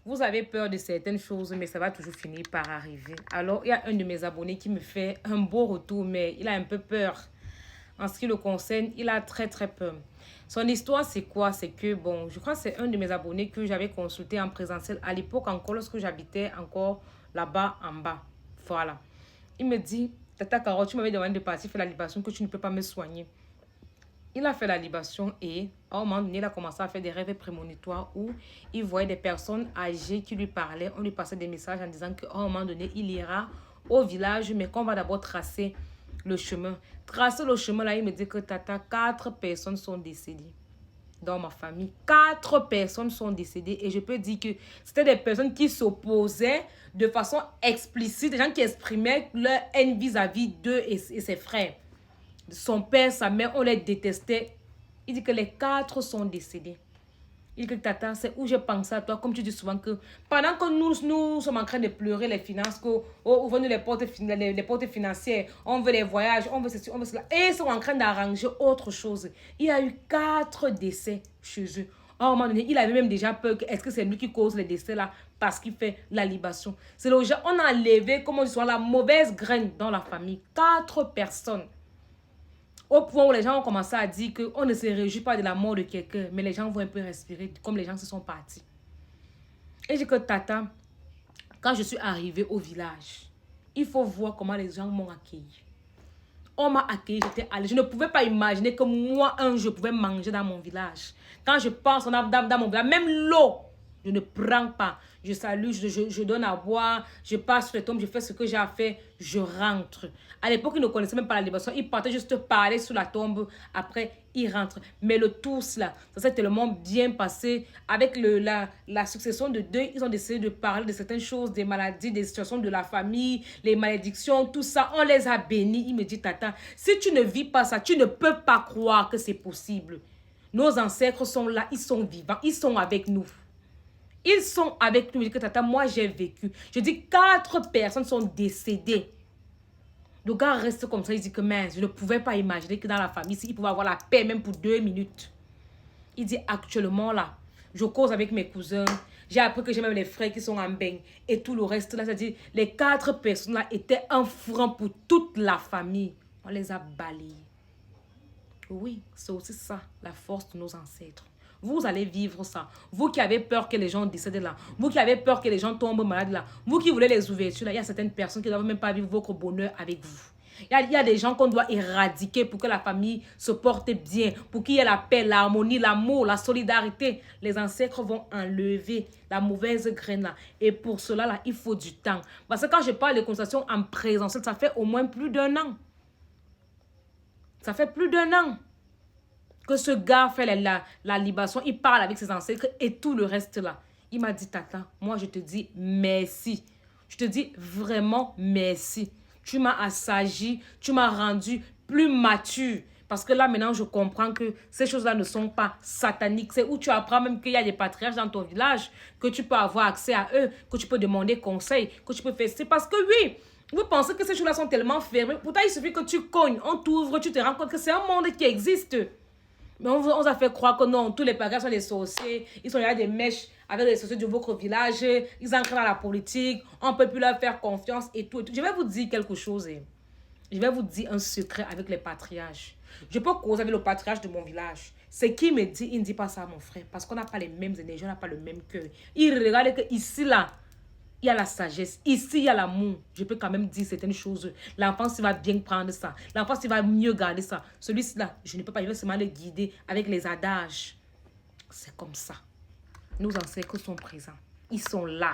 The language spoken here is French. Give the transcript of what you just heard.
vous avez peur de certaines choses, mais ça va toujours finir par arriver. Alors, il y a un de mes abonnés qui me fait un beau retour, mais il a un peu peur. En ce qui le concerne, il a très très peur. Son histoire, c'est quoi? C'est que, bon, je crois que c'est un de mes abonnés que j'avais consulté en présentiel à l'époque encore, lorsque j'habitais encore là-bas en bas. Voilà. Il me dit, Tata Carole, tu m'avais demandé de partir faire la libation, que tu ne peux pas me soigner. Il a fait la libation et à un moment donné, il a commencé à faire des rêves prémonitoires où il voyait des personnes âgées qui lui parlaient. On lui passait des messages en disant qu'à un moment donné, il ira au village, mais qu'on va d'abord tracer le chemin. Tracer le chemin, là, il me dit que Tata, 4 personnes sont décédées dans ma famille. 4 personnes sont décédées et je peux dire que c'était des personnes qui s'opposaient de façon explicite, des gens qui exprimaient leur haine vis-à-vis d'eux et ses frères. Son père, sa mère, on les détestait. Il dit que les 4 sont décédés. Il dit que Tata, c'est où j'ai pensé à toi, comme tu dis souvent que pendant que nous sommes en train de pleurer les finances, que ouvrez-nous les portes financières, on veut les voyages, on veut ceci, on veut cela, et ils sont en train d'arranger autre chose. Il y a eu 4 décès chez eux. À un moment donné, il avait même déjà peur que est-ce que c'est lui qui cause les décès là parce qu'il fait la libation. C'est le genre, on a enlevé, comme on dit, la mauvaise graine dans la famille. 4 personnes. Au point où les gens ont commencé à dire qu'on ne se réjouit pas de la mort de quelqu'un, mais les gens vont un peu respirer, comme les gens se sont partis. Et j'ai dit que Tata, quand je suis arrivée au village, il faut voir comment les gens m'ont accueilli. On m'a accueilli, j'étais allée. Je ne pouvais pas imaginer que moi, je pouvais manger dans mon village. Quand je passe dans mon village, même l'eau, je ne prends pas. Je salue, je donne à boire, je passe sur les tombes, je fais ce que j'ai à faire, je rentre. À l'époque, ils ne connaissaient même pas la libation. Ils partaient juste parler sur la tombe, après, ils rentrent. Mais le tous là, ça s'est tellement bien passé. Avec la succession de deuil, ils ont décidé de parler de certaines choses, des maladies, des situations de la famille, les malédictions, tout ça. On les a bénis. Il me dit, Tata, si tu ne vis pas ça, tu ne peux pas croire que c'est possible. Nos ancêtres sont là, ils sont vivants, ils sont avec nous. Ils sont avec nous. Je dis que Tata, moi j'ai vécu. Je dis 4 personnes sont décédées. Le gars reste comme ça. Il dit que mince, je ne pouvais pas imaginer que dans la famille, il pouvait avoir la paix même pour 2 minutes. Il dit actuellement là, je cause avec mes cousins. J'ai appris que j'ai même les frères qui sont en bain. Et tout le reste là, c'est-à-dire les 4 personnes là étaient un frein pour toute la famille. On les a balayés. Oui, c'est aussi ça, la force de nos ancêtres. Vous allez vivre ça. Vous qui avez peur que les gens décèdent là. Vous qui avez peur que les gens tombent malades là. Vous qui voulez les ouvertures là. Il y a certaines personnes qui ne doivent même pas vivre votre bonheur avec vous. Il y a des gens qu'on doit éradiquer pour que la famille se porte bien. Pour qu'il y ait la paix, l'harmonie, l'amour, la solidarité. Les ancêtres vont enlever la mauvaise graine là. Et pour cela là, il faut du temps. Parce que quand je parle de consultation en présentiel, ça fait au moins plus d'1 an. Ça fait plus d'1 an que ce gars fait la libation. Il parle avec ses ancêtres et tout le reste là. Il m'a dit, Tata, moi je te dis merci. Je te dis vraiment merci. Tu m'as assagi, tu m'as rendu plus mature. Parce que là, maintenant, je comprends que ces choses-là ne sont pas sataniques. C'est où tu apprends même qu'il y a des patriarches dans ton village, que tu peux avoir accès à eux, que tu peux demander conseil, que tu peux faire... C'est parce que oui, vous pensez que ces choses-là sont tellement fermées. Pourtant, il suffit que tu cognes, on t'ouvre, tu te rends compte que c'est un monde qui existe. Mais on vous a fait croire que non, tous les patriarches sont des sorciers. Ils sont là des mèches avec les sorciers de votre village. Ils entrent dans la politique. On ne peut plus leur faire confiance et tout, et tout. Je vais vous dire quelque chose. Je vais vous dire un secret avec les patriarches. Je peux causer avec le patriarche de mon village. C'est qui me dit, il ne dit pas ça à mon frère. Parce qu'on n'a pas les mêmes énergies, on n'a pas le même cœur. Il regarde que ici, là, il y a la sagesse. Ici, il y a l'amour. Je peux quand même dire certaines choses. L'enfant, s'il va bien prendre ça. L'enfant, s'il va mieux garder ça. Celui-là, je ne peux pas. Je vais seulement le guider avec les adages. C'est comme ça. Nos ancêtres sont présents. Ils sont là.